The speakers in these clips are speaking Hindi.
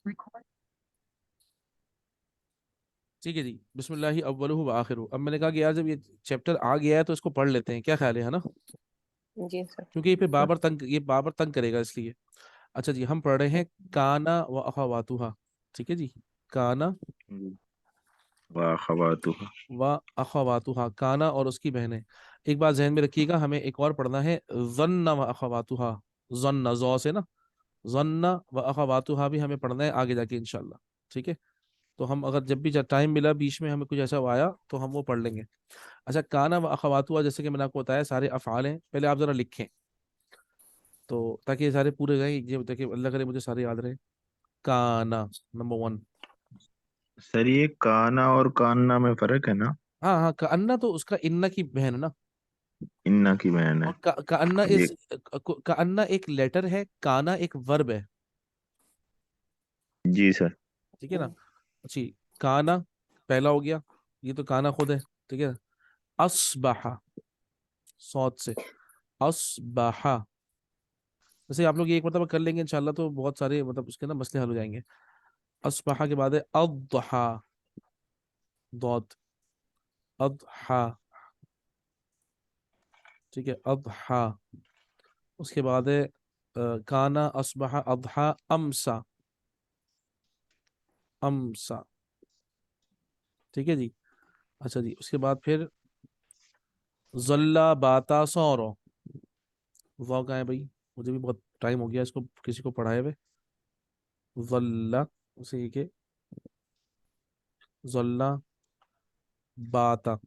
ठीक है जी। बिस्मिल्लाहि अव्वलुहु व आखिरुहु। अब मैंने कहा कि यार जब ये चैप्टर आ गया है तो इसको पढ़ लेते हैं, क्या ख्याल है ना? जी सर। क्योंकि ये बाबर तंग करेगा इसलिए। अच्छा जी, हम पढ़ रहे हैं काना व अखवातुहा। ठीक है जी। काना वाह खवातुहा। व अखवातुहा, काना और उसकी बहनें। एक बात जहन में रखिएगा, हमें एक और पढ़ना है ज़न्ना व अखवातुहा। ज़न्ना ज़ौ से ना, ज़न्ना व अखवातुहा भी हमें पढ़ना है आगे जाके इंशाल्लाह। ठीक है। तो हम अगर जब भी टाइम मिला बीच में हमें कुछ ऐसा आया तो हम वो पढ़ लेंगे। अच्छा, काना व अखवातुहा जैसे कि मैंने आपको बताया सारे अफ़आल हैं, पहले आप जरा लिखें तो ताकि ये सारे पूरे रहे, ये ताकि अल्लाह करे मुझे सारे याद रहे। काना, नंबर वन। सर ये काना और कान्ना में फर्क है ना? हाँ हाँ, कान्ना तो उसका इन्ना की बहन है ना। इन्ना की बहन है। और कान्ना ये कान्ना एक लेटर है, काना एक वर्ब है। जी सर। ठीक है ना? अच्छी। काना पहला हो गया, ये तो काना खुद है। ठीक है। अस्बहा, सौत से, अस्बहा। जैसे आप लोग ये एक मतलब कर लेंगे इंशाल्लाह तो बहुत सारे मतलब उसके ना मसले हल हो जाएंगे। अस्बहा के बाद है अद्हा, दौत, अद्हा। ठीक है, अद्हा। उसके बाद है काना अस्बहा अद्हा अमसा, अमसा। ठीक है जी। अच्छा जी, उसके बाद फिर जल्ला बाता सौरो। वाह कहाँ है भाई? मुझे भी बहुत टाइम हो गया इसको किसी को पढ़ाए हुए। जल्ला, उसे ये के जल्ला बाता,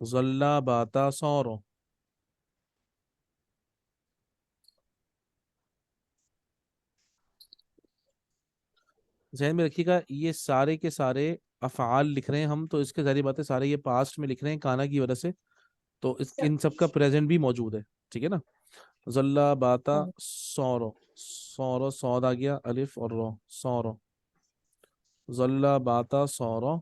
जल्ला बाता सौरो। ज़हन में रखिएगा ये सारे के सारे अफ़आल लिख रहे हैं हम, तो इसके सारी बातें सारे ये पास्ट में लिख रहे हैं काना की वजह से। तो इन सब का प्रेजेंट भी मौजूद है। ठीक है ना? जल्ला बाता सौरो, सौरो सौद आ गया, अलिफ और रो, सौरो। जल्ला बाता सौरो।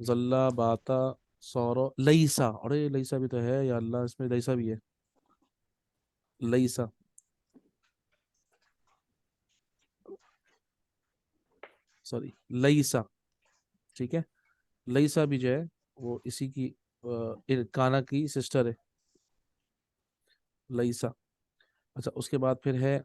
जल्ला बाता सौरो लईसा, अरे लईसा भी तो है या अल्लाह, इसमें लईसा भी है। लईसा, सॉरी, लईसा। ठीक है। लईसा भी जो है वो इसी की काना की सिस्टर है, लईसा। अच्छा, उसके बाद फिर है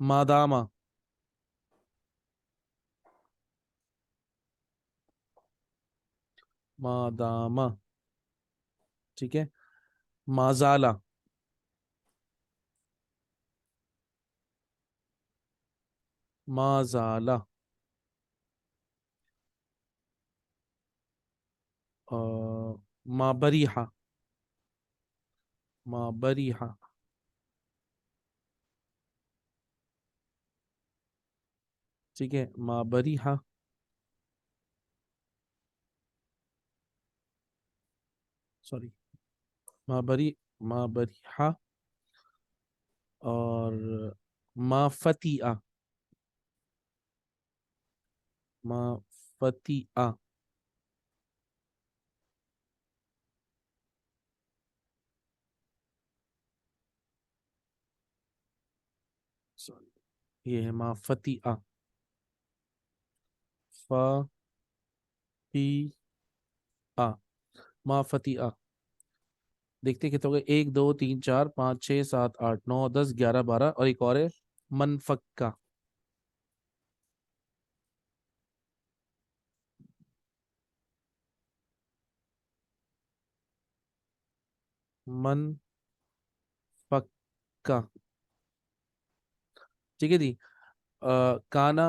मादामा। मादामा। ठीक है। माजाला, माजाला। माबरीहा, माबरीहा। ठीक है, माबरीहा। सॉरी, माबरी, माबरीहा। और माफतिया, माफतिया। सॉरी, ये है माफतिया, फ पी आ, माफतिया। देखते कितने हो गए, एक दो तीन चार पाँच छः सात आठ नौ दस ग्यारह बारह, और एक और है मनफक्का, मनफक्का। ठीक है जी। काना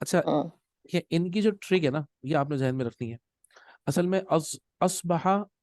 अच्छा, हाँ। ये इनकी जो ट्रिक है ना ये आपने ध्यान में रखनी है। असल में अस्बहा,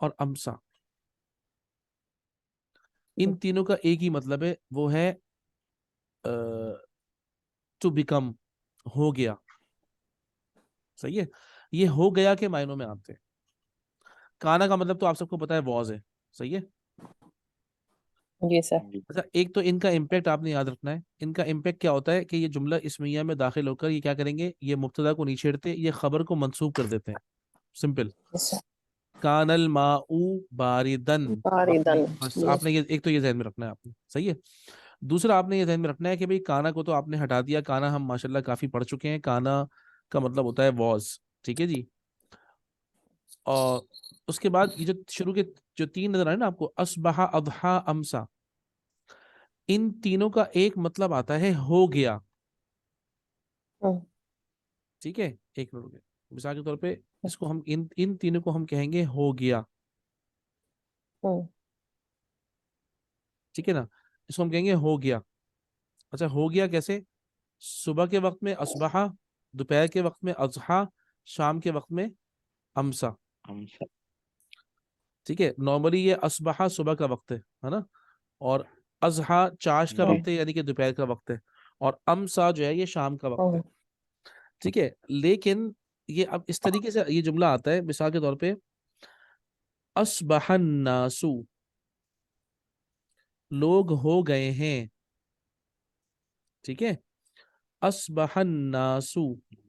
और अमसा, इन तीनों का एक ही मतलब है, वो है टू बिकम, हो गया। सही है। ये हो गया के मायनों में आते हैं। काना का मतलब तो आप सबको पता है वॉज है। सही है। जी सर। अच्छा, एक तो इनका इम्पैक्ट आपने याद रखना है। इनका इम्पैक्ट क्या होता है कि ये जुमला इस्मिया में दाखिल होकर ये क्या करेंगे, ये मुब्तदा को नहीं छेड़ते, ये खबर को मंसूब कर देते हैं। सिंपल। जी सर। कानल माऊ बारिदन। आपने बारिदन। बस जी। आपने ये एक तो ये ध्यान में रखना है आपने, सही है। दूसरा आपने ये ध्यान में रखना है कि भाई काना को तो आपने हटा दिया, काना हम माशाल्लाह काफी पढ़ चुके हैं। काना का मतलब होता है वॉज, ठीक है जी। और उसके बाद ये जो शुरू के जो तीन नजर आए ना आपको, असबहा अदहा अमसा, इन तीनों का एक मतलब आता है हो गया, हम्म। ठीक है। एक मिनट रुकिए। मिसाल के तौर पे इसको हम इन इन तीनों को हम कहेंगे हो गया, हम्म। ठीक है ना। इसको हम कहेंगे हो गया। अच्छा, हो गया कैसे? सुबह के वक्त में असबहा, दोपहर के वक्त में अजहा, शाम के वक्त में अमसा, हम ठीक है। नॉर्मली ये असबहा सुबह का वक्त है ना। और अजहा चाश का जी वक्त है, यानी कि दोपहर का वक्त है। और अमसा जो है ये शाम का वक्त है, हम्म। ठीक है। लेकिन ये अब इस तरीके से ये जुमला आता है, मिसाल के तौर पे असबहन नासु, लोग हो गए हैं, ठीक है। असबहन नासु,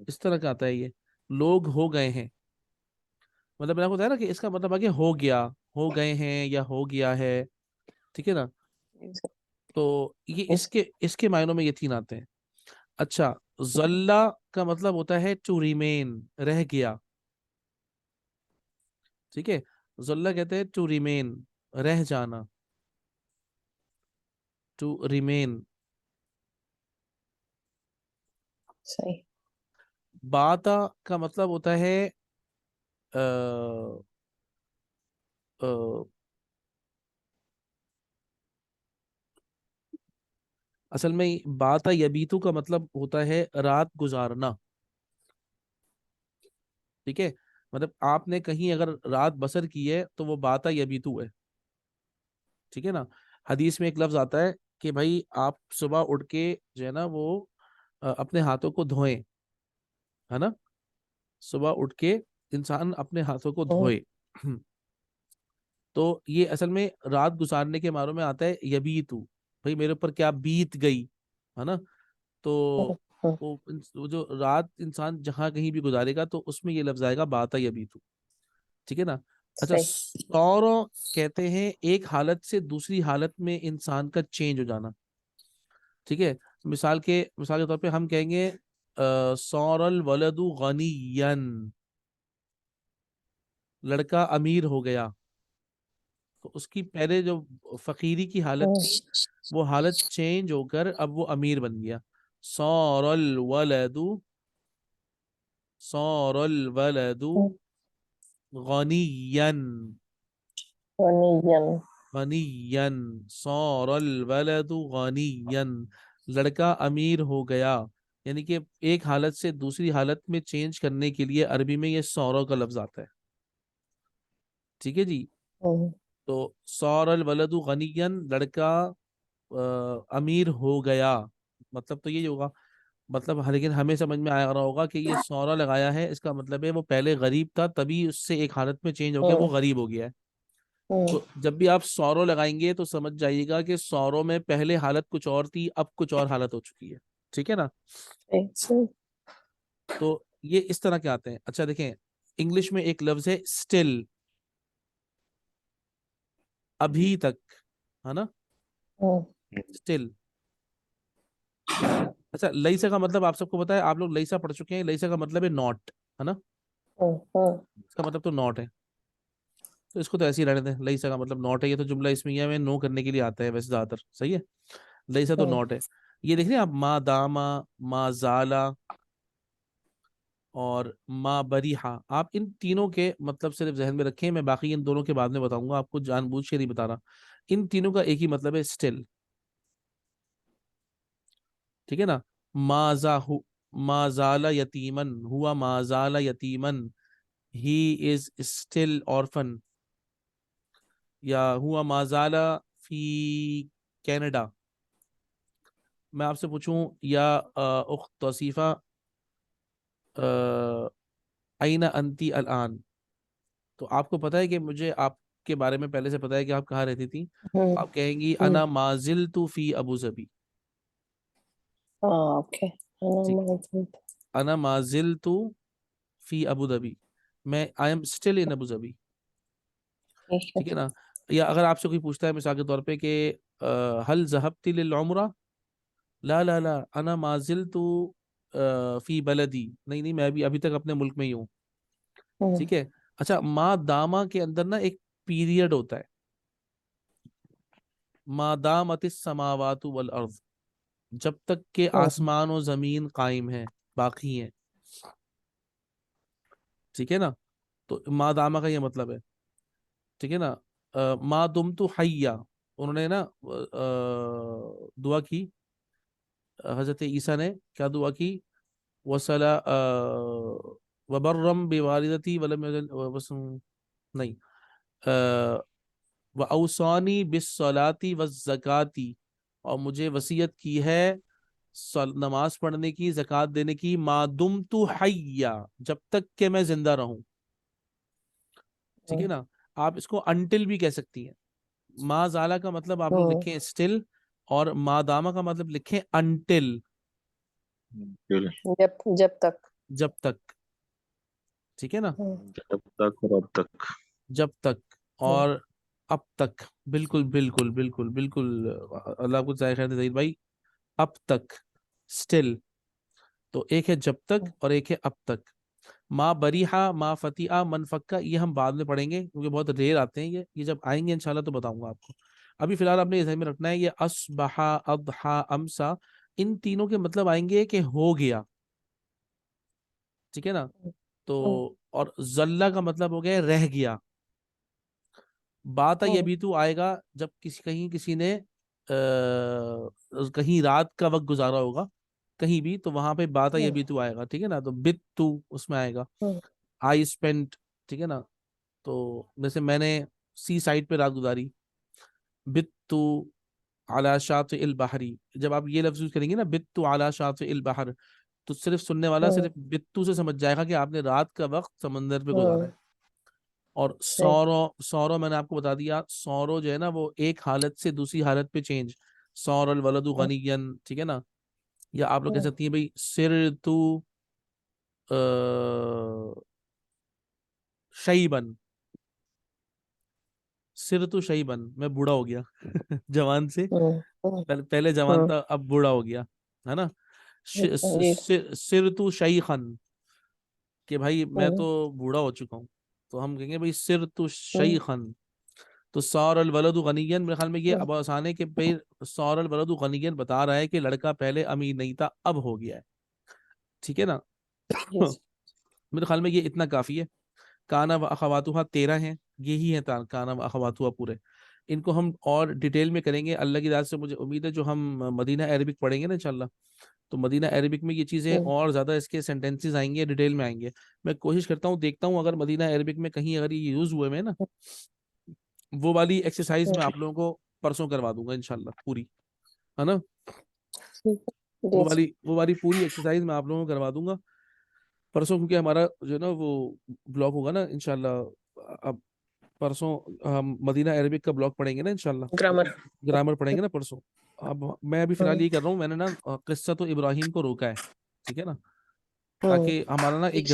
इस तरह का आता है ये, लोग हो गए हैं। मतलब मैंने आपको बताया ना कि इसका मतलब आगे हो गया, हो गए हैं या हो गया है, ठीक है ना। जी सर। तो ये इस। इसके इसके मायनों में ये तीन आते हैं। अच्छा, जल्ला का मतलब होता है टू रिमेन, रह गया, ठीक है। जल्ला कहते हैं टू रिमेन, रह जाना, टू रिमेन। सही। बाता का मतलब होता है अ, अ, असल में बाता यबीतु का मतलब होता है रात गुजारना, ठीक है। मतलब आपने कहीं अगर रात बसर की है तो वो बाता यबीतु है, ठीक है ना। हदीस में एक लफ्ज आता है कि भाई आप सुबह उठ के जो है ना वो अपने हाथों को धोएं, है ना। सुबह उठ के इंसान अपने हाथों को हम्म। धोए। तो ये असल में रात गुजारने के मारों में आता है यबीतु, भाई मेरे ऊपर क्या बीत गई, है ना। तो हम्म। हम्म। वो जो रात इंसान जहां कहीं भी गुजारेगा तो उसमें ये लफ्ज आएगा बाता यबीतु, ठीक है ना। अच्छा, सही। सौर कहते हैं एक हालत से दूसरी हालत में इंसान का चेंज हो जाना, ठीक है। मिसाल के तौर पे हम कहेंगे सौरल वलदु गनियन, लड़का अमीर हो गया। तो उसकी पहले जो फकीरी की हालत हम्म। थी, वो हालत चेंज होकर अब वो अमीर बन गया। सौरल वलदु, सौरल वलदु हम्म। गनियन, वनीयन। गनियन, सौरल वलदु गनियन, लड़का अमीर हो गया। यानी कि एक हालत से दूसरी हालत में चेंज करने के लिए अरबी में ये सौर का लफ्ज आता है, ठीक है जी। हम्म। तो सौरल वलदु गनियन, लड़का अमीर हो गया, मतलब तो यही होगा। मतलब लेकिन हमें समझ में आ रहा होगा कि ये सौरा लगाया है, इसका मतलब है वो पहले गरीब था, तभी उससे एक हालत में चेंज हो गया, वो हम्म। गरीब हो गया है। हम्म। तो जब भी आप सौरो लगाएंगे तो समझ जाइएगा कि सौरों में पहले हालत कुछ और थी, अब कुछ और हालत हो चुकी है, ठीक है ना। सही। सही। तो ये इस तरह के आते हैं। अच्छा देखें, इंग्लिश में एक लफ्ज है स्टिल, अभी तक, है ना, हम्म। स्टिल। अच्छा, लईसा का मतलब आप सबको पता है, आप लोग लईसा पढ़ चुके हैं। लईसा का मतलब है नॉट, है ना। हम्म। हम्म। इसका मतलब तो नॉट है। तो इसको तो ऐसे ही रहने दें, लईसा का मतलब नॉट है। ये तो जुमला इसमिया में नो करने के लिए आता है वैसे ज्यादातर, सही है। लईसा तो हम्म। नॉट है। ये देख रहे हैं आप, मा दामा, मा जाला और मा बरीहा, आप इन तीनों के मतलब सिर्फ जहन में रखें, मैं बाकी इन दोनों के बाद में बताऊंगा, आपको जानबूझ के नहीं बता रहा। इन तीनों का एक ही मतलब है, स्टिल, ठीक है ना। माजा हु, माजाला यतीमन, हुआ माजाला यतीमन, ही इज स्टिल ऑर्फन, या हुआ माजाला फी कनाडा। मैं आपसे पूछूं या उख्त तौसीफा, अईना अंती अल आन, तो आपको पता है कि मुझे आप के बारे में पहले से पता है कि आप कहाँ रहती थी, हम्म आप कहेंगी हम्म अना माजिल तू फी अबू जबी। हाँ ओके ठीक, अना अना माजिल तू फी अबू धाबी, मैं I am still in Abu Dhabi. ठीक है ठीक है ना। या अगर आपसे कोई पूछता है मिसाल के तौर पे कि हल ज़हबती लिल उम्रा, ला ला ला अना माजिल तू फी बलदी, नहीं नहीं मैं अभी अभी तक अपने मुल्क में ही हूँ। हम्म ठीक है। अच्छा, मा दामा के अंदर ना एक पीरियड होता है, मा दामतिस समावातु वल अर्द, जब तक के हम्म आसमान और जमीन कायम है, बाकी है। ठीक है ना। तो मा दामा का ये मतलब है। ठीक है ना। मा दुम तु हय्या, उन्होंने ना दुआ की, हजरत ईसा ने क्या दुआ की, वसला वबर्रम बिवालिदती वलम नहीं, व औसानी बिस्सलाती वज़्ज़काती, और मुझे वसीयत की है नमाज पढ़ने की, ज़कात देने की, मादुम तु हय्या, जब तक के मैं जिंदा रहूं। ठीक है हम्म ना। आप इसको अनटिल भी कह सकती हैं। मा जाला का मतलब आप लोग हम्म लिखें स्टिल, और मा दामा का मतलब लिखें अनटिल, फिर जब जब तक जब तक। ठीक है ना। जब तक और अब तक। जब तक हम्म और अब तक, बिल्कुल बिल्कुल बिल्कुल बिल्कुल। अल्लाह को जाए खैर दे ज़हीर भाई। अब तक, स्टिल। तो एक है जब तक और एक है अब तक। माँ बरीहा, माँ फतिहा, मन फक्का, ये हम बाद में पढ़ेंगे क्योंकि बहुत रेयर आते हैं ये जब आएंगे इंशाल्लाह तो बताऊंगा आपको। अभी फिलहाल आपने ये ध्यान में रखना है, ये असबहा, अदहा, अमसा, इन तीनों के मतलब आएंगे कि हो गया। ठीक है ना। तो हम्म और जल्ला का मतलब हो गया रह गया। बात ये हम्म भी तो आएगा जब कहीं किसी ने कहीं रात का वक्त गुजारा होगा कहीं भी, तो वहां पे बात ये हम्म भी तो आएगा। ठीक है ना। तो बित तू उसमें आएगा, हम्म आई स्पेंट। ठीक है ना। तो जैसे मैंने सी साइड पे रात गुजारी, बित्तु अला शाति इल बहरी, जब आप ये लफ्ज यूज करेंगे ना, बित्तु अला शाति इल बहर, तो सिर्फ सुनने वाला हम्म सिर्फ बित्तु से समझ जाएगा कि आपने रात का वक्त समंदर पे गुजारा हम्म, है। और सही सौरो, सौरो मैंने आपको बता दिया, सौरो जो है ना वो एक हालत से दूसरी हालत पे चेंज, सौरल वलदु हम्म गनियन। ठीक है ना। या आप लोग कह हम्म सकती हैं भाई सिर तू शईबन, सिर तू शईबन, मैं बूढ़ा हो गया जवान से, हम्म हम्म पहले जवान हम्म, था अब बूढ़ा हो गया, है ना। जी सिर तू शईखन, कि भाई मैं हम्म तो बूढ़ा हो चुका हूँ, तो हम कहेंगे भाई सिर तू हम्म शईखन। तो सौर अल वलदु गनियन, मेरे ख्याल में ये हम्म, अब आसान है कि भाई सौर अल वलदु गनियन बता रहा है कि लड़का पहले अमीर नहीं था अब हो गया है। ठीक है ना। जी मेरे ख्याल में ये इतना काफी है। काना व अखवातुहा 13 हैं, यही है काना व अखवातुहा पूरे। इनको हम और डिटेल में करेंगे अल्लाह की रात से, मुझे उम्मीद है जो हम मदीना अरबिक पढ़ेंगे ना इंशाल्लाह, तो मदीना अरबिक में ये चीज़ें हम्म और ज़्यादा इसके सेंटेंसेस आएंगे, डिटेल में आएंगे। मैं कोशिश करता हूँ, देखता हूँ अगर मदीना अरबिक में कहीं अगर ये यूज़ हुए में ना, वो वाली एक्सरसाइज हम्म, मैं आप लोगों को परसों करवा दूंगा इंशाल्लाह पूरी, है ना। ठीक है जी वो वाली पूरी एक्सरसाइज मैं आप लोगों को करवा दूंगा परसों, क्योंकि हमारा जो है ना वो ब्लॉग होगा ना इंशाल्लाह। अब परसों हम मदीना अरबिक का ब्लॉग पढ़ेंगे ना इंशाल्लाह, ग्रामर ग्रामर पढ़ेंगे ना परसों। अब मैं अभी फिलहाल हम्म ये कर रहा हूँ, मैंने ना किस्सा तो इब्राहिम को रोका है। ठीक है ना। हम्म ताकि हमारा ना एक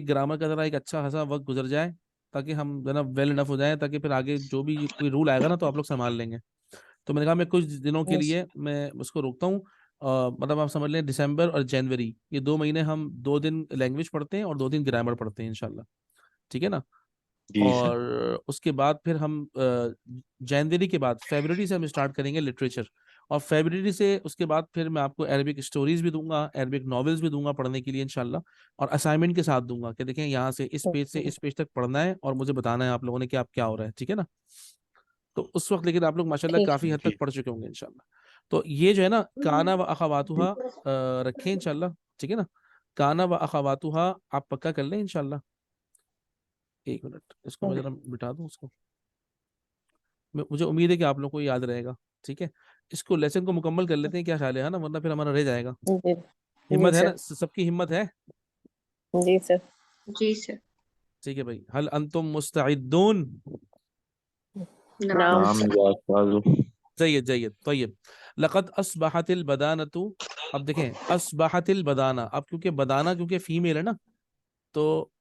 ग्रामर का जरा एक अच्छा खासा वक्त गुजर जाए, ताकि हम जो है ना वेल इनफ हो जाए, ताकि फिर आगे जो भी कोई रूल आएगा ना तो आप लोग संभाल लेंगे। तो मैंने कहा मैं कुछ दिनों के yes, लिए मैं उसको रोकता हूँ। मतलब आप समझ लें दिसंबर और जनवरी, ये 2 महीने हम 2 दिन लैंग्वेज पढ़ते हैं और 2 दिन ग्रामर पढ़ते हैं इंशाल्लाह। ठीक है ना। जी सर। और उसके बाद फिर हम जनवरी के बाद फरवरी से हम स्टार्ट करेंगे लिटरेचर, और फरवरी से उसके बाद फिर मैं आपको अरबिक स्टोरीज भी दूंगा, अरबिक नॉवेल्स भी दूंगा पढ़ने के लिए इंशाल्लाह। और असाइनमेंट के साथ दूंगा कि देखें यहाँ से इस पेज तक पढ़ना है और मुझे बताना है आप लोगों ने कि आप क्या हो रहा है। ठीक है ना। तो उस वक्त लेकिन आप लोग माशाल्लाह ठीक काफी हद जी तक पढ़ चुके होंगे इंशाल्लाह। तो ये जो है ना काना व अखवातुहा रखें इंशाल्लाह। ठीक है ना। काना व अखवातुहा आप पक्का कर लें इंशाल्लाह। एक मिनट इसको मैं है जरा बिठा दूं उसको, मुझे उम्मीद है कि आप लोगों को याद रहेगा। ठीक है। इसको लेसन को मुकम्मल कर लेते हैं, क्या ख्याल है ना, वरना फिर हमारा रह जाएगा। जी जी हिम्मत है ना, सर सबकी हिम्मत है। जी सर जी सर। ठीक है भाई, हल अंतुम मुस्तइद्दून। नाम नाम जाफाजु जय्यद जय्यद तय्यब। लक़द अस्बहतिल बदानतु। अब देखें अस्बहतिल बदाना, अब क्योंकि बदाना क्योंकि फीमेल है ना, तो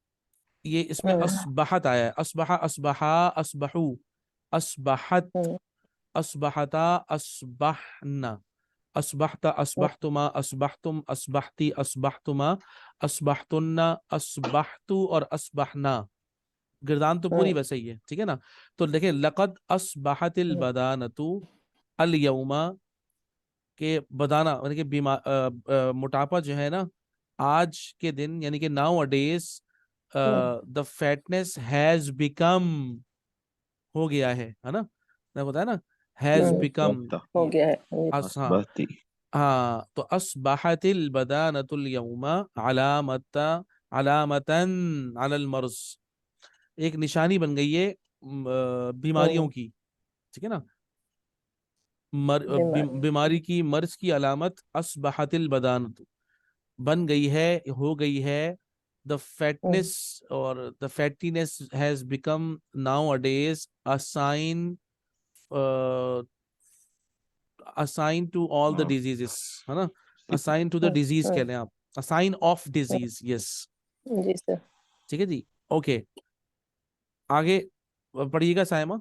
ये इसमें अस्बहत आया है। अस्बहा अस्बहा अस्बहू अस्बहत हम्म, अस्बहता अस्बहना अस्बहता अस्बहतुमा अस्बहतुम अस्बहती अस्बहतुमा अस्बहतुन्ना अस्बहतु और अस्बहना। गिरदान तो पूरी वैसे ही है, ठीक है ना। तो देखें लक़द अस्बहतिल बदानतु अल यौमा के बदाना यानी कि मोटापा जो है ना आज के दिन, यानी कि now a days the fatness has become हो गया है ना, मैं बताया ना, हैज बिकम। बस्ता हो गया है। हाँ बस्ती हाँ, तो अस्बहतिल बदानतुल यौमा अलामता अलामतन अलल मर्ज, एक निशानी बन गई है बीमारियों की, ठीक है ना। बीमारी। बीमारी की, मर्ज की अलामत अस्बहतिल बदानतु बन गई है, हो गई है। द फैटनेस और the fatiness has become nowadays a sign, a sign to all the diseases, है ना। असाइन टू द डिजीज कह लें आप, असाइन ऑफ डिजीज, यस। जी सर। ठीक है जी, ओके। आगे पढ़िएगा सायमा।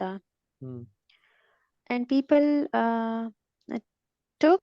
हम्म and people took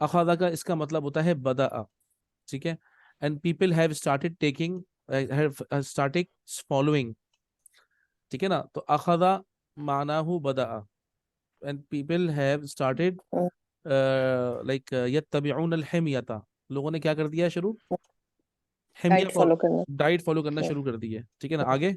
अखदा का इसका मतलब होता है बदा, ठीक है। And people have started taking, have started following, ठीक है ना। तो अखदा माना हु बदा, and people have started like यत्तबिऊन अल हिमयता, लोगों ने क्या कर दिया शुरू, हिमया डाइट फॉलो करना। डाइट फॉलो करना शुरू कर दी है, ठीक है ना। आगे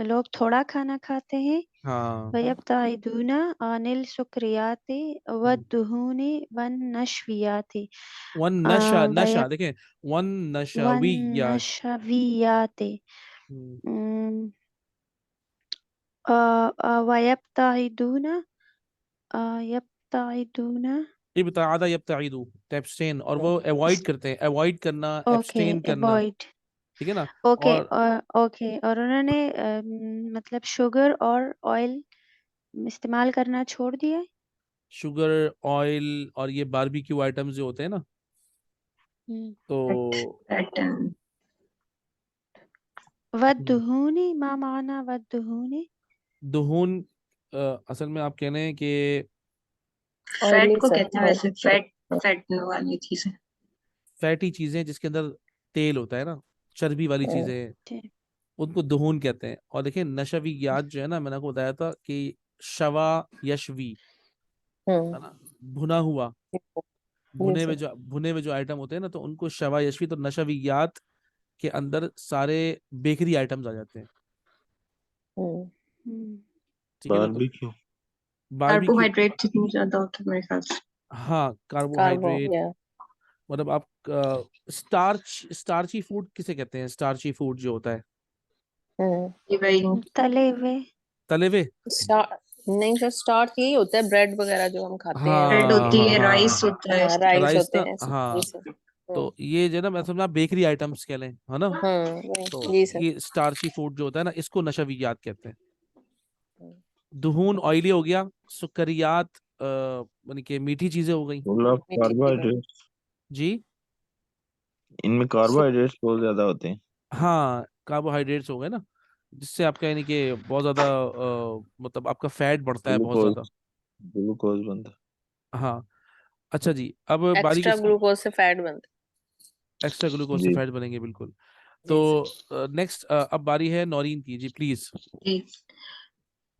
लोग थोड़ा खाना खाते हैं. हाँ वयब्तइदून अनिल सुक्रियाति वद्दुहूनि वन्नशवियाति. वन नशा वय नशा देखें, वन नशावियात। वन्नशवियाति. हम्म, वयब्तइदून यब्तइदून. इब्तादा यब्ताइदू, to abstain, और वो अवॉइड करते हैं, अवॉइड करना, ओके, एब्सटेन करना, अवॉइड. ठीक है ना। ओके, और ओके, और उन्होंने मतलब शुगर और ऑयल इस्तेमाल करना छोड़ दिया है. शुगर, ऑयल और ये बारबेक्यू आइटम्स जो होते हैं ना, हम्म. तो पैटर्न वद्दुहूनी, मा माना वद्दुहूनी. दुहून असल में आप कह रहे हैं कि फैट ऑयली को सर। कहते हैं वैसे, फैट फैट वाली चीजें। फैटी चीजें जिसके अंदर तेल होता है ना, चर्बी वाली चीजें, ठीक. उनको दुहून कहते हैं। और देखिए नशवियात जो है ना, मैंने आपको बताया था कि शवा यशवी, है ना, भुना हुआ, जी सर। भुने हुए जो आइटम होते हैं ना, तो उनको शवा यशवी, तो नशवियात के अंदर सारे बेकरी आइटम्स आ जाते हैं, हम्म. ठीक है ना। तो बारबेक्यू बारबेक्यू, कार्बोहाइड्रेट जितनी ज्यादा होता है मेरे ख्याल से। हाँ कार्बो कार्बोहाइड्रेट, या मतलब आप स्टार्ची फूड किसे कहते हैं, स्टार्ची फूड जो होता है, ये वही तले हुए. तले हुए। स्टार नहीं सर, स्टार्च यही होता है, ब्रेड वगैरह जो हम खाते हैं। ब्रेड हाँ होती हाँ है, हाँ राइस हाँ होता है। राइस राइस होते ना, हैं। जी हाँ। सर। तो ये जो है ना, मैं समझा बेकरी आइटम्स कह लें, है ना। तो जी सर। ये स्टार्ची फूड जो होता है ना, इसको नशवियात कहते हैं। दुहून ऑयली हो गया, सुकरियात यानी कि मीठी चीजें हो गई। फुल ऑफ मीठी चीजें। कार्बोहाइड्रेट, जी इनमें कार्बोहाइड्रेट्स बहुत ज्यादा होते हैं। हाँ, कार्बोहाइड्रेट्स हो गए ना, जिससे आपका यानी कि बहुत ज्यादा मतलब आपका फैट बढ़ता है बहुत ग्लूकोज ज्यादा। ग्लूकोज बनता हाँ अच्छा जी, अब बारी एक्स्ट्रा किसकी, ग्लूकोज से फैट बनते एक्स्ट्रा है। ग्लूकोज से जी फैट बनेंगे बिल्कुल। हैं। तो जी सर। नेक्स्ट अब बारी है नौरीन की, जी प्लीज। जी।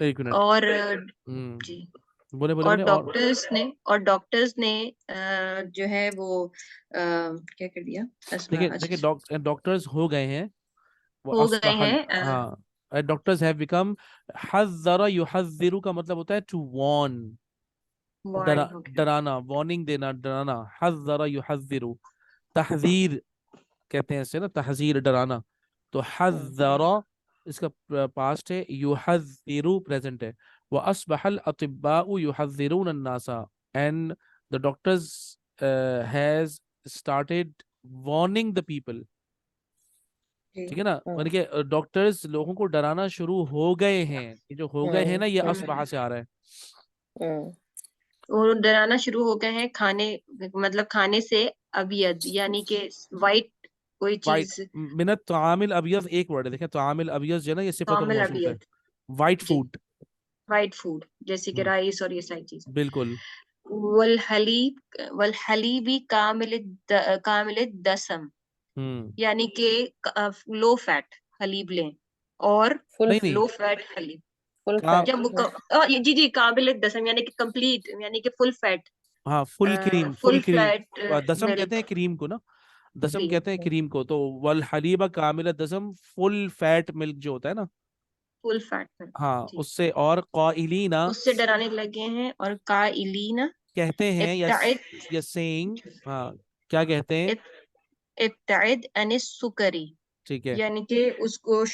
एक मिनट। और जी, बोले बोले और बोले और डॉक्टर्स ने जो है वो क्या कर दिया, देखिए अच्छा देखिए डॉक्टर्स हो गए हैं, वो हो गए अस्बहल, हैं हाँ डॉक्टर्स हैव बिकम, हज़्ज़रा युहज़्ज़िरु का मतलब होता है टू वार्न, डरा, Warn, okay. डराना, वार्निंग देना, डराना, हज़्ज़रा युहज़्ज़िरु, तहज़ीर कहते हैं इसे ना, तहज़ीर डराना। तो हज़्ज़रा इसका पास्ट है, युहज़्ज़िरु प्रेजेंट है। व अस्बहल अतिब्बाउ युहज़्ज़िरून अन्नासा, and the doctors has started warning the people. जी। ठीक है ना, यानी कि डॉक्टर्स लोगों को डराना शुरू हो गए हैं। ये जो हो गए हैं ना, ये अस्बहा से आ रहा है। वो डराना शुरू हो गए हैं खाने, मतलब खाने से अबियद, यानी कि वाइट कोई वाइट चीज। मिनत तामिल अबियज एक वर्ड है, देखें तामिल अबियज जो है ना, ये सिफत और कामिल मौसूफ है। अबियद। वाइट जी, फूड। वाइट फूड जैसे कि राइस और ये सारी चीजें। बिल्कुल। वल हलीब, वल हलीबी कामिल दसम, हम्म। यानी कि लो फैट हलीब लें, और फुल नहीं नहीं, लो फैट हलीब। फुल का, फैट। जब जी जी, काबिल दसम यानी कि कंप्लीट, यानी कि फुल फैट, हाँ full cream, full full cream. Fat दसम कहते हैं मिल्क, क्रीम को ना, दसम क्रीम, कहते हैं क्रीम को। तो वल हलीबा कामिल दसम, फुल फैट मिल्क जो होता है ना, फुल फैट मिल्क। हाँ जी, उससे। और काइलीना उससे डराने लगे हैं। और काइलीना कहते हैं, इब्ताइद, यस सेइंग, हाँ क्या कहते हैं। इब्ताइद अनिस सुकरी, ठीक है, यानी कि उसको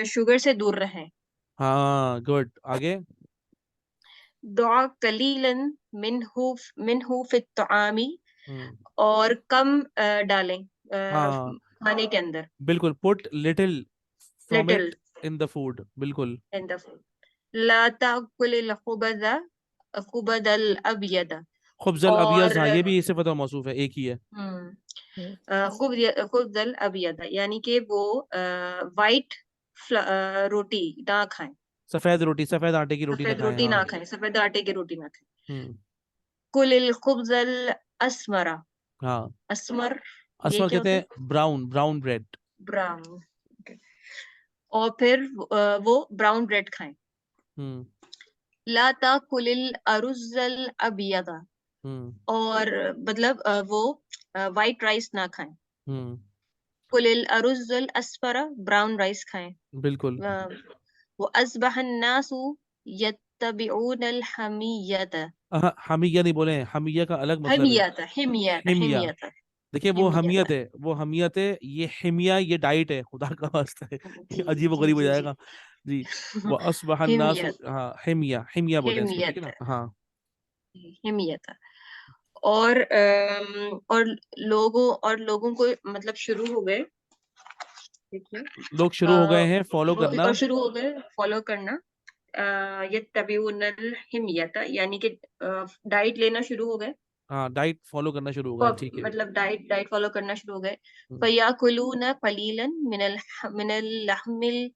शुगर से दूर रहें। हाँ गुड, आगे। दुआ कलीलन मिनहु मिनहु फित तआमी, हम्म। और कम डालें हाँ खाने के अंदर। बिल्कुल, put little from little it in the food, बिल्कुल। In the food. ला ताकुलिल खुबदल अबयद, खुब्ज़ल और अबियज़, हाँ ये भी सिफ़त और मौसूफ है, एक ही है। खुबदल अबयद, यानी कि वो वाइट रोटी ना खाएं, सफ़ेद रोटी, सफ़ेद आटे की रोटी ना सफेद खाएं, रोटी हाँ। ना खाएं, सफेद आटे की रोटी ना खाएं। हम्म। कुलिल खुबजल असमरा, हाँ, असमर ये असमर क्या कहते होता है? हैं ब्राउन, ब्राउन ब्रेड। ब्राउन। और फिर वो ब्राउन ब्रेड खाएं। हम्म। ला ताकुलिल अरुज़ल अबियदा, हम्म। और मतलब वो वाइट राइस ना खाएं। हम्म। कुलिल अरुज़ल अस्फरा, ब्राउन राइस खाएं। बिल्कुल। वो अस्बहन नासु यत्तबिऊनल हमियता, हमिया नहीं बोले, हमिया का अलग मतलब है। हमियता हिमियता हिमिया, हिमियता देखिए वो हिमियता। हमियत है, वो हमियत है, ये हिमिया ये डाइट है, खुदा का वास्ता है। ये जी अजीब जी गरीब हो जी जी। जाएगा। जी। वो असबहन नासु, हिमियत, हाँ हिमिया, हिमिया बोले इसको, ठीक है हिमियता, ना, हाँ। हिमियता। और लोगों को मतलब शुरू हो गए, देखिए, लोग शुरू हो गए हैं फॉलो करना। और शुरू हो गए फॉलो करना ये तबीउनल हिमियता, यानी कि डाइट लेना शुरू हो गए। हाँ डाइट फॉलो करना शुरू हो गए, ठीक है। मतलब डाइट डाइट फॉलो करना शुरू हो गए। हम्म। फयाकुलून कलीलन मिनल लहमिल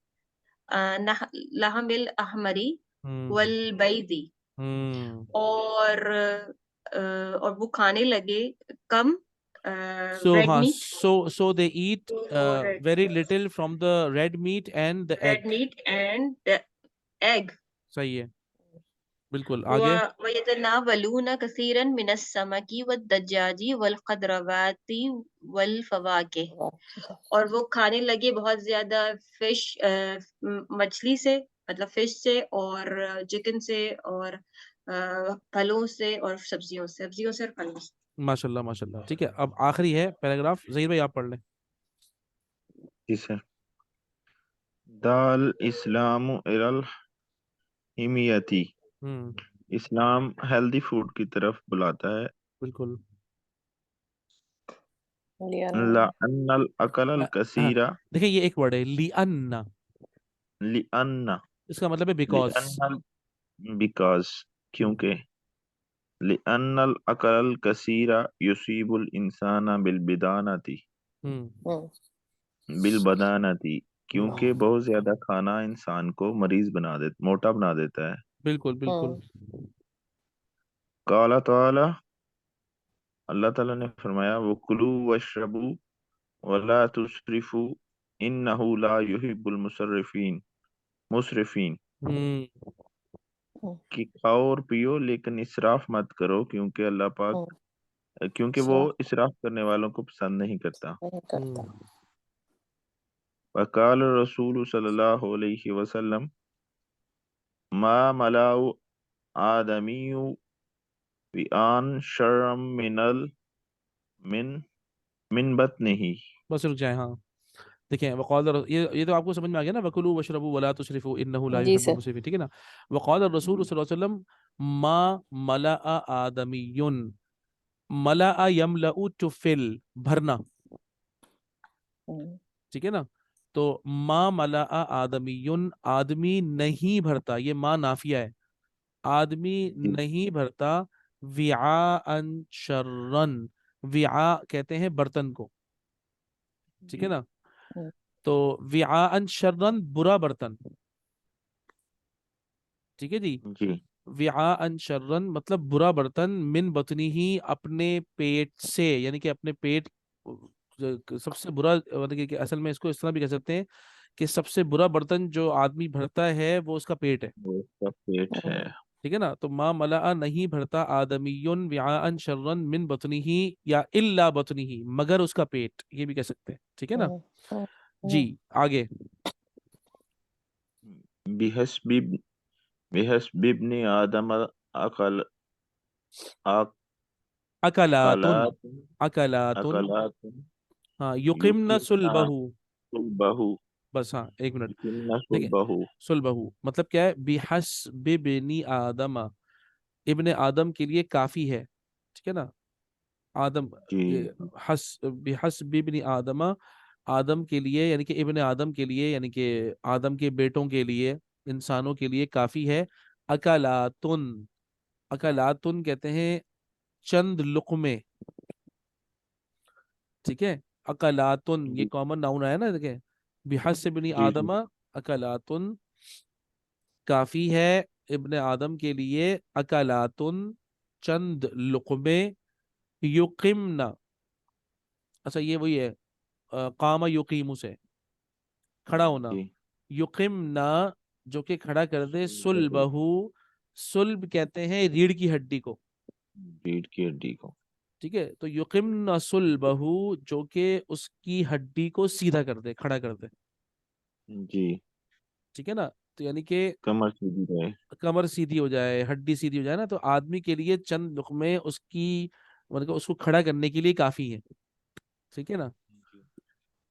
लहमिल अहमरी हम्म। वल बैदी, हम्म। और वो खाने लगे कम सो रेड हाँ, मीट, सो दे ईट और very little from the red meat and the red egg. Meat and egg. सही है, बिल्कुल, आगे। वयतनावलून कसीरन मिनस समकी वद्दज्जाजी वल खदरवाती वल फवाके, और वो खाने लगे बहुत ज्यादा फिश, मछली से, मतलब फिश से, और चिकन से, और फलों से, और सब्जियों से और फलों से। माशाल्लाह माशाल्लाह, ठीक है। अब आखिरी है पैराग्राफ, ज़हीर भाई आप पढ़ लें। जी सर। दाल इस्लाम इरल हिमियती, हम्म। इस्लाम हेल्दी फूड की तरफ बुलाता है। बिल्कुल। ला अन्नल अकलल हाँ, कसीरा, देखिए ये एक वर्ड है लिअन्ना, लिअन्ना, इसका मतलब है बिकॉज। लिअन्नल, बिकॉज, क्योंकि, लिअन्नल अकलल कसीरा युसीबुल इंसाना बिलबिदानती, हम्म। बिलबदानती, क्योंकि बहुत ज्यादा खाना इंसान को मरीज बना दे, मोटा बना देता है। बिल्कुल बिल्कुल। काला ताला, अल्लाह ताला ने फरमाया, वो कुलू वशरबू वला तुसरिफू इन्नहु ला युहिब्बुल मुसर्रिफीन, मुसरिफीन, हम्म। कि खाओ और पियो लेकिन इसराफ मत करो, क्योंकि अल्लाह पाक, क्योंकि वो इसराफ करने वालों को पसंद नहीं करता। हम्म। वकाल रसूल सल्लल्लाहु अलैहि वसल्लम मा मलाउ आदमियु विआन शर्रम मिन मिन बत्निही। बस रुक जाए। हाँ, देखिए वक़ाल ये तो आपको समझ में आ गया ना, वकुलू वशरबू वला तुसरिफू इन्नहु ला जी युहिब्बुल सर। मुसरिफीन, ठीक है ना। वक़ाल रसूल जी सल्लल्लाहु अलैहि वसल्लम मा मला आदमियुन, मला यमलउ टू फिल, भरना, हम्म, ठीक है ना। तो मा मला आदमियुन, आदमी नहीं भरता, ये मा नाफिया है, आदमी जी नहीं भरता, विआअन शर्रन, विआ कहते हैं बर्तन को, ठीक है जी ना। हम्म, तो विआअन शर्रन, बुरा बर्तन, ठीक है जी। जी विआअन शर्रन मतलब बुरा बर्तन, मिन बतनी ही, अपने पेट से, यानी कि अपने पेट, सबसे बुरा, मतलब कि असल में इसको इस तरह भी कह सकते हैं कि सबसे बुरा बर्तन जो आदमी भरता है वो उसका पेट है, वो इसका पेट है। हम्म, ठीक है ना। तो मा मला नहीं भरता आदमीयुन विआअन शर्रन मिन बतनी ही, या इल्ला बतनी ही, मगर उसका पेट, ये भी कह सकते हैं, ठीक है ना। हम्म, हम्म, जी, हम्म, आगे। बिहस्बि बिहस्बिब्नि आदम अकल अकलातुन, अकलात अकलातुन, अकलात हाँ, युकिमन युकिमना सुलबहु, सुलबहु बस, हाँ, एक मिनट। युकिमना देखिए, सुलबहु। सुलबहु मतलब क्या है, बिहस बिबनी आदम, इब्ने आदम के लिए काफी है, ठीक है ना। आदम, जी ये हस बिहस बिबनी आदम, आदम के लिए, यानी कि इब्ने आदम के लिए, यानी कि आदम के बेटों के लिए, इंसानों के लिए काफी है। अकलातुन, अकलातुन कहते हैं चंद लुक़मे, ठीक है। अकलातुन ये जी कॉमन नाउन आया ना, देखिए, बिहस बिनी जी जी आदम, अकलातुन काफी है इब्ने आदम के लिए, अकलातुन चंद लुक़मे, युकिमना, अच्छा ये वही है, कामा युकीमु से खड़ा होना, जी युकिमना जो कि खड़ा कर दे, सुलबहु सुलबहु, सुल्ब कहते हैं रीढ़ की हड्डी को, रीढ़ की हड्डी को। ठीक है। तो युकिमना सुलबहु जो कि उसकी हड्डी को सीधा कर दे, खड़ा कर दे, जी ठीक है ना। तो यानी कि कमर सीधी रहे। कमर सीधी हो जाए, हड्डी सीधी हो जाए ना, तो आदमी के लिए चंद लुक़मे उसकी, मतलब उसको खड़ा करने के लिए काफी है, ठीक है ना। जी।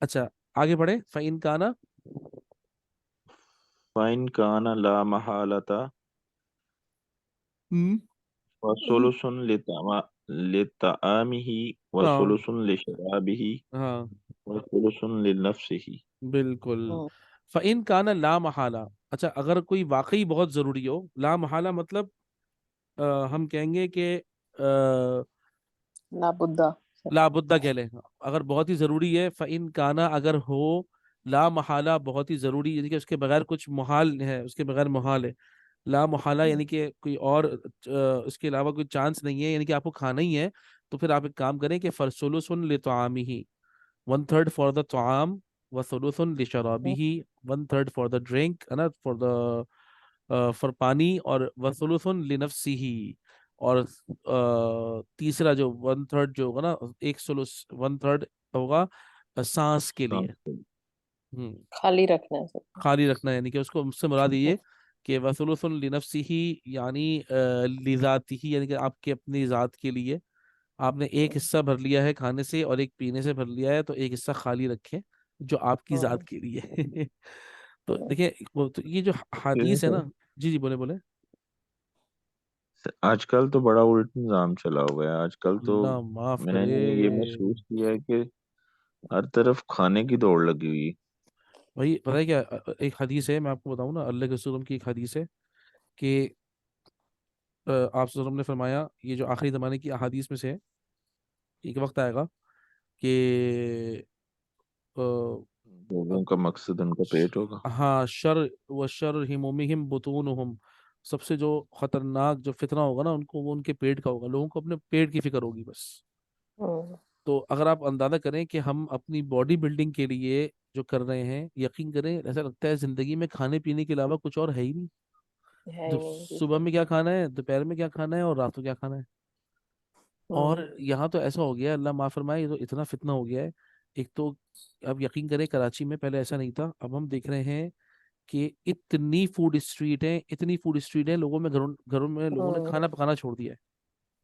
अच्छा, आगे बढ़े। फ़इन काना, फाइन काना ला महालता हम्म, वसुलुसुन लितामिही हाँ, वसुलुसुन लिशराबिही हाँ, वसुलुसुन लिनफ्सिही। बिल्कुल। हम्म, फ़इन काना ला महाला, अच्छा अगर कोई वाकई बहुत जरूरी हो, ला महाला मतलब अ, हम कहेंगे कि लाबुद्दा सर। लाबुद्दा कह लें, अगर बहुत ही जरूरी है, फ़इन काना अगर हो, ला महाला बहुत ही जरूरी, यानी कि उसके बगैर कुछ मुहाल है, उसके बगैर मुहाल है। ला मुहाला हम्म, यानी कि कोई और उसके अलावा कोई चांस नहीं है, यानी कि आपको खाना ही है। तो फिर आप एक काम करें कि फरसुलुसुन लितआमिही, वन थर्ड फॉर द ताम, व सुलुसुन हम्म, लिशराबिही, one third for the drink, है ना, फॉर द फॉर पानी, और व सुलुसुन लिनफ्सिही, और तीसरा जो वन थर्ड जो होगा ना, एक सुलुस वन थर्ड होगा सांस के लिए। हम्म, खाली रखना है सर। खाली रखना, यानी कि उसको मुझसे मुराद ये कि वसुलुसुन लिनफ्सिही, यानी लिजातिही, यानी कि आपके अपनी जात के लिए आपने एक हिस्सा भर लिया है खाने से और एक पीने से भर लिया है, तो एक हिस्सा खाली रखें जो आपकी जात हम्म, के लिए। तो हम्म, देखिए, वो तो ये जो ठीक हदीस है है। ना, जी जी, बोले बोले। आजकल तो बड़ा उल्ट निज़ाम चला हुआ है आजकल तो। अल्लाह माफ मैंने करे। ये महसूस किया है कि हर तरफ खाने की दौड़ लगी हुई है। भाई पता है क्या, एक हदीस है, मैं आपको बताऊं ना, अल्लाह के रसूल की एक हदीस है कि आप सल्लल्लाहु अलैहि वसल्लम ने फरमाया, ये जो आखिरी ज़माने की अहादीस में से है, एक वक्त आएगा कि अ, लोगों का मकसद उनका पेट होगा। हाँ, शर व शर हिमुमिहिम बुतूनुहुम, सबसे जो खतरनाक जो फितना होगा ना उनको, वो उनके पेट का होगा, लोगों को अपने पेट की फिक्र होगी बस। हम्म, तो अगर आप अंदाजा करें कि हम अपनी बॉडी बिल्डिंग के लिए जो कर रहे हैं, यकीन करें ऐसा लगता है जिंदगी में खाने पीने के अलावा कुछ और है ही नहीं। है जब ही नहीं जी सुबह सर। में क्या खाना है, दोपहर में क्या खाना है, और रात को क्या खाना है। और हम्म, यहाँ तो ऐसा हो गया है, अल्लाह माफ फरमाए, ये तो इतना फितना हो गया है एक तो अब यकीन करें कराची में पहले ऐसा नहीं था, अब हम देख रहे हैं कि इतनी फूड स्ट्रीट है, इतनी फूड स्ट्रीट है, लोगों में घरों घरों में लोगों ने खाना पकाना छोड़ दिया है।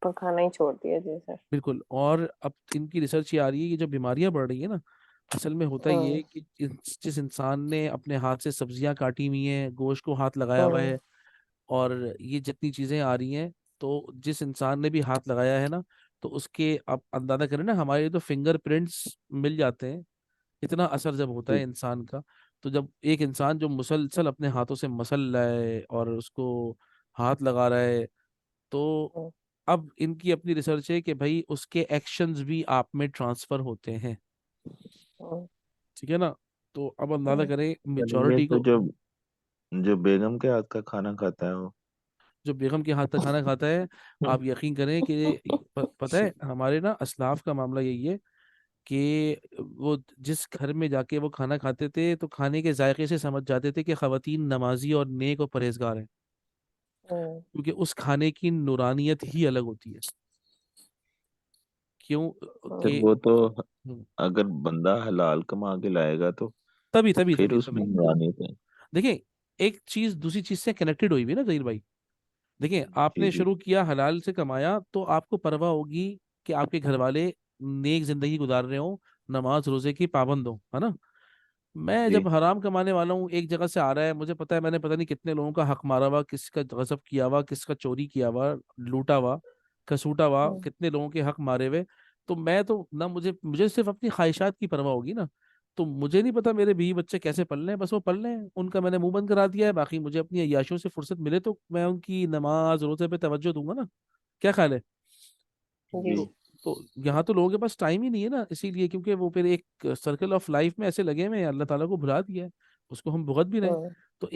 पकाना ही छोड़ दिया जी सर। बिल्कुल। और अब इनकी रिसर्च ये आ रही है कि जो बीमारियां बढ़ रही है ना, असल में होता ये है कि जिस इंसान ने अपने हाथ से सब्जियां काटी हुई हैं, गोश्त को हाथ लगाया हुआ है, और ये जितनी चीजें आ रही हैं, तो जिस इंसान ने भी हाथ लगाया है ना, तो उसके आप अंदाजा करें ना, हमारे तो फिंगरप्रिंट्स मिल जाते हैं। इतना असर जब होता है इंसान का, तो जब एक इंसान जो मुसलसल अपने हाथों से मसल रहा है और उसको हाथ लगा रहा है, तो अब इनकी अपनी रिसर्च है कि भाई उसके एक्शंस भी आप में ट्रांसफर होते हैं। ठीक है ना? तो अब अंदाजा करें चलो, ये मेजोरिटी तो को। जो जो बेगम के हाथ का खाना खाता है वो। जो बेगम के हाथ का खाना खाता है, आप यकीन करें कि पता है हमारे ना असलाफ का मामला यही है कि वो जिस घर में जाके वो खाना खाते थे, तो खाने के जायके से समझ जाते थे कि खवातीन नमाजी और नेक और परहेजगार हैं, क्योंकि उस खाने की नूरानियत ही अलग होती है। क्यों? फिर कि वो तो हम्म, अगर बंदा हलाल कमा के लाएगा तो तभी तभी फिर तभी उसमें तभी नुरानी है। देखिए, एक चीज दूसरी चीज से कनेक्टेड हुई भी ना जहीर भाई। देखिए, जी आपने जी। शुरू किया हलाल से कमाया, तो आपको परवाह होगी कि आपके घर वाले नेक जिंदगी गुजार रहे हो, नमाज रोजे की पाबंद हो, है ना? मैं जी जब हराम कमाने वाला हूँ, एक जगह से आ रहा है, मुझे पता है मैंने पता नहीं कितने लोगों का हक मारा हुआ, किसका गजब किया हुआ, किसका चोरी किया हुआ, लूटा हुआ, कसूटा हुआ, कितने लोगों के हक मारे हुए। तो मैं तो ना, मुझे मुझे सिर्फ अपनी ख्वाहिशात की परवाह होगी ना। तो मुझे नहीं पता मेरे बीवी बच्चे कैसे पल रहे हैं, बस वो पल रहे हैं, उनका मैंने मुंह बंद करा दिया है। बाकी मुझे अपनी अय्याशों से फुर्सत मिले तो मैं उनकी नमाज रोजे पे तवज्जो दूंगा ना। क्या ख्याल है? जी। जी। तो यहाँ तो लोगों के पास टाइम ही नहीं है ना, इसीलिए क्योंकि वो फिर एक सर्कल ऑफ लाइफ में ऐसे लगे हुए हैं, अल्लाह ताला को भुला दिया है, उसको हम भुगत भी रहे हैं। तो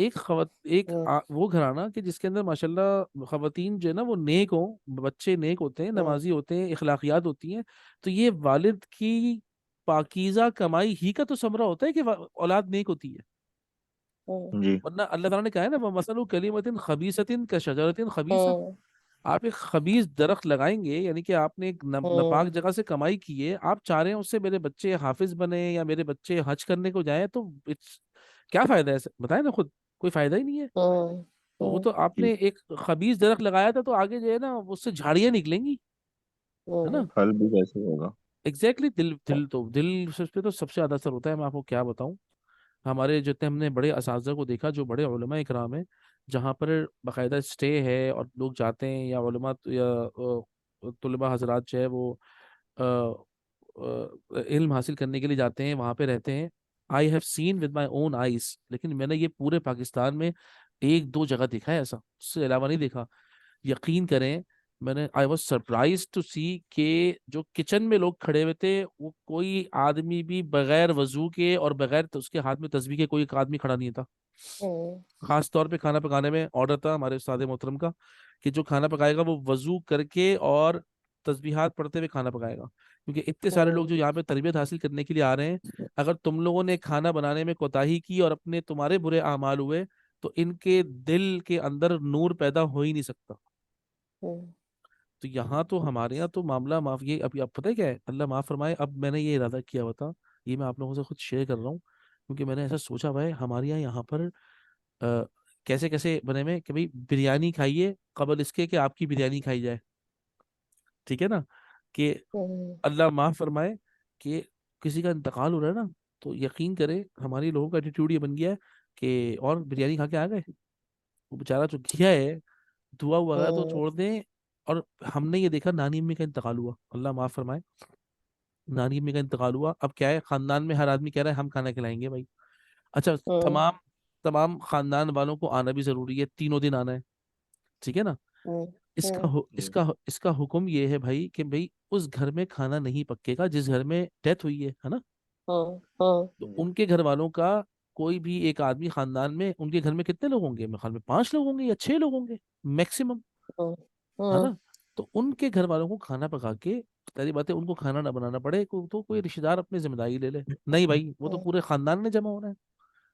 वो घराना कि जिसके अंदर माशाल्लाह खवातीन जो है ना वो नेक हो, बच्चे नेक होते हैं, नमाजी होते हैं, इखलाकियात होती हैं, तो ये वालिद की पाकीज़ा कमाई ही का तो समरा होता है कि औलाद नेक होती है। जी। वरना अल्लाह ताला ने कहा है ना, मसलु कलिमतिन खबीसतिन का शजरतिन खबीसा। आप एक खबीज दरख्त लगाएंगे, यानी कि आपने एक नापाक जगह से कमाई की है, आप चाह रहे हैं उससे मेरे बच्चे हाफिज बने या मेरे बच्चे हज करने को जाएं, तो क्या फायदा है? बताएं ना खुद, कोई फायदा ही नहीं है। तो वो तो जी। आपने एक खबीज दरख्त लगाया था, तो आगे जो है ना उससे झाड़ियां निकलेंगी, है ना? फल भी कैसे होगा? एग्जैक्टली दिल दिल तो दिल पे तो सबसे ज्यादा असर होता है। मैं आपको क्या बताऊं, हमारे जितने हमने बड़े असातिज़ा को देखा, जो बड़े उलमा इकराम है, जहाँ पर बाकायदा स्टे है और लोग जाते हैं, या उलमा या तुलबा हजरात जो है वो इल्म हासिल करने के लिए जाते हैं, वहाँ पे रहते हैं। I have seen with my own eyes, लेकिन मैंने ये पूरे पाकिस्तान में एक दो जगह देखा है ऐसा, उससे अलावा नहीं देखा। यकीन करें, मैंने आई वॉज सरप्राइज टू सी के जो किचन में लोग खड़े हुए थे, वो कोई आदमी भी बगैर वजू के और बगैर तो उसके हाथ में तस्बीह के कोई एक आदमी खड़ा नहीं था। खास तौर पे खाना पकाने में ऑर्डर था हमारे उस्ताद मोहतरम का कि जो खाना पकाएगा वो वजू करके और तस्बीहात पढ़ते हुए खाना पकाएगा, क्योंकि इतने सारे लोग जो यहाँ पे तरबियत हासिल करने के लिए आ रहे हैं, अगर तुम लोगों ने खाना बनाने में कोताही की और अपने तुम्हारे बुरे आमाल हुए, तो इनके दिल के अंदर नूर पैदा हो ही नहीं सकता। तो यहाँ तो हमारे यहाँ तो मामला माफ, ये अभी अब पता है क्या है, अल्लाह माफ फरमाए, अब मैंने ये इरादा किया हुआ था, ये मैं आप लोगों से खुद शेयर कर रहा हूँ, क्योंकि मैंने ऐसा सोचा हुआ है हमारे यहाँ यहाँ पर कैसे कैसे बने में कि भाई बिरयानी खाइए कबल इसके कि आपकी बिरयानी खाई जाए। ठीक है ना? कि अल्लाह माफ फरमाए कि किसी का इंतकाल हो रहा है ना, तो यकीन करें हमारी लोगों का एटीट्यूड ये बन गया है कि और बिरयानी खा के आ गए, वो बेचारा जो गया है दुआ वगैरह तो छोड़ दें। और हमने ये देखा, नानी अम्मी का इंतकाल हुआ, अल्लाह माफ फरमाए, नानी अम्मी का इंतकाल हुआ, अब क्या है, खानदान में हर आदमी कह रहा है हम खाना खिलाएंगे भाई। अच्छा, तमाम तमाम खानदान वालों को आना भी जरूरी है, तीनों दिन आना है। ठीक है ना? जी। इसका हुक्म ये है भाई कि भाई उस घर में खाना नहीं पकेगा जिस घर में डेथ हुई है ना? तो जी। उनके घर वालों का कोई भी एक आदमी खानदान में, उनके घर में कितने लोग होंगे, मेरे ख्याल में 5 लोग होंगे या 6 लोग होंगे मैक्सिमम, है ना? तो उनके घर वालों को खाना पका के, सारी बातें उनको खाना ना बनाना पड़े, तो कोई रिश्तेदार अपनी जिम्मेदारी ले ले। नहीं भाई, वो तो पूरे खानदान में जमा होना है।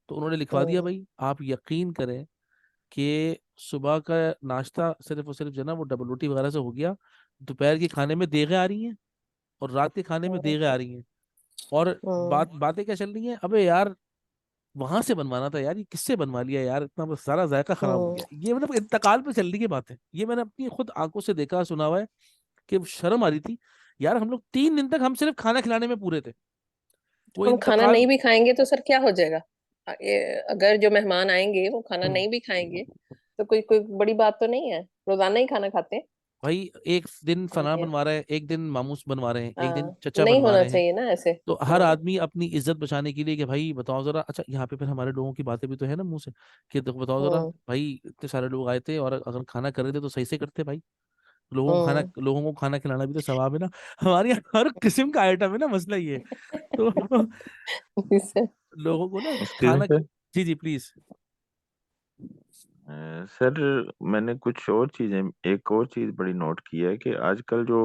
तो उन्होंने लिखवा दिया भाई, आप यकीन करें कि सुबह का नाश्ता सिर्फ और सिर्फ जो है ना वो डबल रोटी वगैरह से हो गया, दोपहर के खाने में देगे आ रही हैं और रात के खाने में देगे आ रही हैं। और हम्म बातें क्या चल रही हैं, अबे यार वहां से बनवाना था यार, ये किससे बनवा लिया यार, इतना बस सारा जायका खराब हो हम्म गया। ये मतलब इंतकाल पे चल रही है बातें, ये मैंने अपनी खुद आंखों से देखा सुना हुआ है कि शर्म आ रही थी यार। हम लोग 3 दिन तक हम सिर्फ खाना खिलाने में पूरे थे, वो हम खाना इंतकाल। नहीं भी खाएंगे तो सर क्या हो जाएगा? अगर जो मेहमान आएंगे वो खाना हम्म, नहीं भी खाएंगे तो कोई कोई बड़ी बात तो नहीं है, रोजाना ही खाना खाते हैं। भाई एक दिन फलाना ये बनवा रहे हैं, एक दिन मामूस बनवा रहे हैं, एक दिन हाँ, चचा नहीं बनवा होना रहे हैं। चाहिए ना ऐसे। तो हर आदमी अपनी इज्जत बचाने के लिए कि भाई बताओ जरा, अच्छा यहाँ पे फिर हमारे लोगों की बातें भी तो है ना मुंह से, कि देखो बताओ जरा हम्म भाई, इतने सारे लोग आए थे और अगर खाना कर रहे थे तो सही से करते भाई, हम्म लोगों को खाना खिलाना भी तो सवाब है ना। हमारे यहाँ हर किस्म का आइटम है ना, मसला ये है। तो इससे- लोगों को ना उसके खाना। लिए जी जी प्लीज। सर मैंने कुछ और चीजें, एक और चीज बड़ी नोट की है कि आजकल जो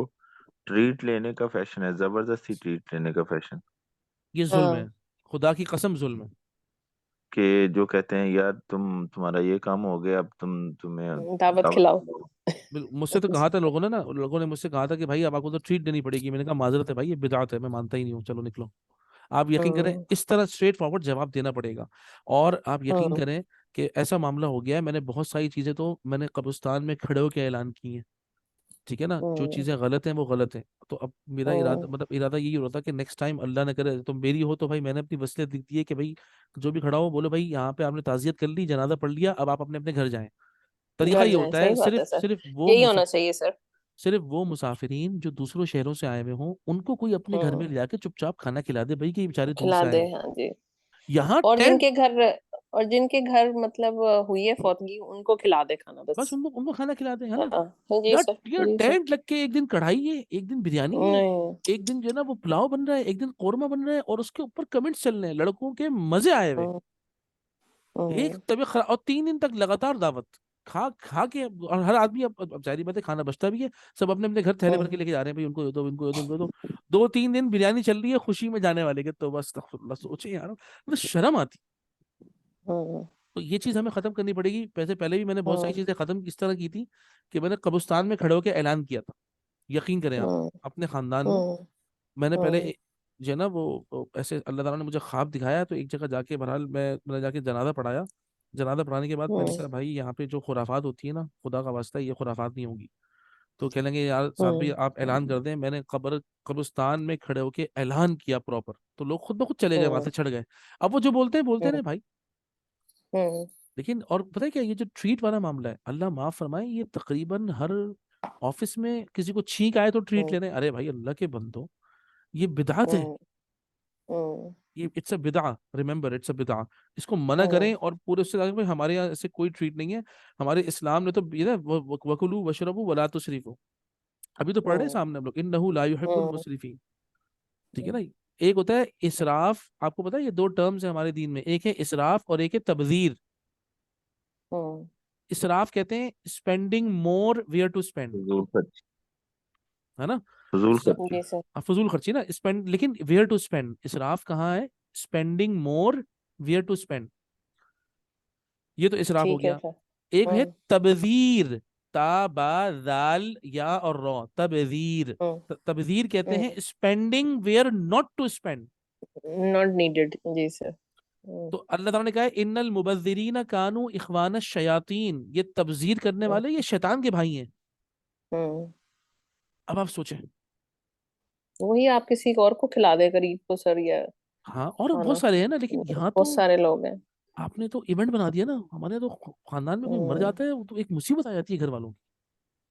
ट्रीट लेने का फैशन है, जबरदस्ती ट्रीट लेने का फैशन, ये जुल्म है, हाँ, खुदा की कसम जुल्म है। कि जो कहते हैं यार तुम्हारा ये काम हो गया, अब तुम्हें दावत दावत खिलाओ। दो। मुझसे तो कहा था लोगों ने ना, लोगों ने मुझसे कहा था कि भाई अब आपको तो ट्रीट देनी पड़ेगी। मैंने कहा माजरत है भाई, ये बिदअत है, मैं मानता ही नहीं हूँ, चलो निकलो। आप यकीन करें हम्म इस तरह स्ट्रेट फॉरवर्ड जवाब देना पड़ेगा। और आप यकीन हम्म करें कि ऐसा मामला हो गया है, मैंने बहुत सारी चीजें तो मैंने कब्रिस्तान में खड़े होकर ऐलान की हैं, ठीक है ना, जो हम्म चीजें गलत हैं वो गलत हैं। तो अब मेरा इरादा, हम्म मतलब इरादा यही हो रहा था कि नेक्स्ट टाइम अल्लाह ने करे तो मेरी हो, तो भाई मैंने अपनी वसीयत लिख दी है कि भाई जो भी खड़ा हो बोलो भाई यहाँ पे आपने ताजियत कर ली, जनाजा पढ़ लिया, अब आप अपने अपने घर जाएं। तरीका घर ये जाए, होता है, सही बात सिर्फ है सर। सिर्फ वो यही होना चाहिए सर। सिर्फ वो मुसाफिरीन जो दूसरों शहरों से आए हुए हों उनको कोई अपने घर में हम्म ले जाके चुपचाप खाना खिला दे भाई, कि ये बेचारे दूर खिला से आए दे, हैं। हाँ जी। यहाँ और टेंट, जिनके घर मतलब हुई है फौतगी, उनको खिला दे खाना बस बस। उनको उनको खाना खिला दे, है ना। हाँ, जी यार सर, यार जी सर। टेंट लग के एक दिन कढ़ाई है, एक दिन बिरयानी है, नहीं। एक दिन जो है ना वो पुलाव बन रहा है, एक दिन कौरमा बन रहा है, और उसके ऊपर कमेंट्स चल रहे हैं लड़कों के मजे आए हुए। हम्म एक हम्म तबीयत खराब, और 3 दिन तक लगातार दावत खा खा के, और हर आदमी अब जाहिर बात है खाना बचता भी है, सब अपने अपने घर थैले भर के हम्म लेके जा रहे हैं भाई, उनको दे दो, इनको दे दो, इनको दे दो। 2-3 दिन बिरयानी चल रही है खुशी में जाने वाले के, तो बस अस्तगफुरुल्लाह, सोचे यार मतलब शर्म आती। हम्म तो ये चीज हमें खत्म करनी पड़ेगी। वैसे पहले भी मैंने बहुत सारी हम्म चीजें खत्म इस तरह की थी कि मैंने कब्रिस्तान में खड़े होकर ऐलान किया था, यकीन करें आप, हम्म अपने खानदान में। हम्म मैंने पहले हम्म जो है ना वो ऐसे अल्लाह ताला ने मुझे ख्वाब दिखाया, तो एक जगह जाके बहरहाल मैंने जाके जनाजा पढ़ाया। जनाजा पढ़ाने के बाद मैंने हम्म कहा भाई यहाँ पे जो खुराफात होती है ना, खुदा का वास्ता है, ये खुराफात नहीं होगी। तो कह लेंगे यार साहब भाई हम्म आप ऐलान कर दें। मैंने कब्रिस्तान में खड़े होके ऐलान किया प्रॉपर, तो लोग खुद ब खुद चले गए, वहां हम्म से छड़ गए। अब वो जो बोलते हैं हम्म रहे भाई। हम्म लेकिन और पता है क्या, ये जो ट्रीट वाला मामला है, अल्लाह माफ फरमाए, ये तकरीबन हर ऑफिस में किसी को छींक आए तो ट्रीट हम्म लेने, अरे भाई अल्लाह के बंदो, ये बिदअत है। हम्म हम्म ये इट्स अ बिदआ, रिमेंबर इट्स अ बिदआ। इसको मना करें, हम्म और पूरे उससे आगे भाई हमारे यहाँ ऐसे कोई ट्रीट नहीं है। हमारे इस्लाम ने तो ये ना वकुलू वशरबू वला तुसरिफू, अभी तो पढ़ रहे हैं हम्म सामने हम लोग, इन्नहु ला युहिब्बुल हम्म मुसरिफीन, ठीक है ना। एक होता है इसराफ, आपको पता है ये दो टर्म्स है हमारे दीन में, एक है इसराफ और एक है तबजीर। हम्म इसराफ कहते हैं spending more where to spend, फजूल खर्च, है ना। फजूल खर्ची। जी सर। फजूल खर्ची ना, स्पेंड, लेकिन वेयर टू स्पेंड, इसराफ कहाँ है, spending more where to spend, ये तो इसराफ हो ठीक है गया। सर। एक है हम्म तबजीर, ता बा दाल या और रॉ, तबजीर। हम्म तबजीर कहते हैं हम्म spending where not to spend. Not needed, जी सर। तो अल्लाह ताला ने कहा है इन्नल मुबज्जिरीना कानू इखवान शयातीन, ये तबजीर करने हम्म वाले ये शैतान के भाई हैं। हम्म अब आप सोचें। वही आप किसी और को खिला दे गरीब को सर, या हाँ और बहुत खाना। सारे हैं ना, लेकिन यहाँ बहुत तो सारे लोग हैं। आपने तो इवेंट बना दिया ना, हमारे यहाँ तो खानदान में कोई मर हम्म जाता है वो तो एक मुसीबत आ जाती है घर वालों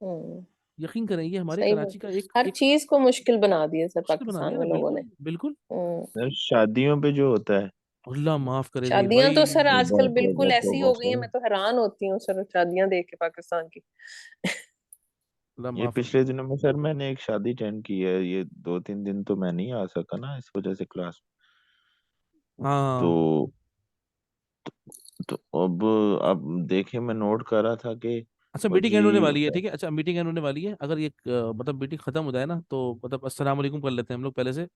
हम्म की। यकीन करें ये हमारे सही बात। कराची का एक हर एक चीज को मुश्किल बना दिया सर मुश्किल बना पाकिस्तान दिया ना, में लोगों ने। बिल्कुल बिल्कुल। हम्म सर शादियों पे जो होता है, अल्लाह माफ करे जहीर शादियां भाई। तो सर आजकल तौबा तौबा बिल्कुल ऐसी तौबा हो गई हैं, सर। मैं तो हैरान होती हूँ सर शादियां देख के पाकिस्तान की। अल्लाह ये माफ करे। पिछले दिनों में सर मैंने एक शादी अटेंड की है, ये 2-3 दिन तो मैं नहीं आ सका ना इस वजह से क्लास। तो हाँ। तो अब देखे, मैं नोट कर रहा था कि अच्छा मीटिंग एंड होने फौजी, वाली है, ठीक है, अच्छा मीटिंग एंड होने वाली है, अगर ये मतलब मीटिंग खत्म हो जाए ना तो मतलब अस्सलाम वालेकुम कर लेते हैं हम लोग पहले से।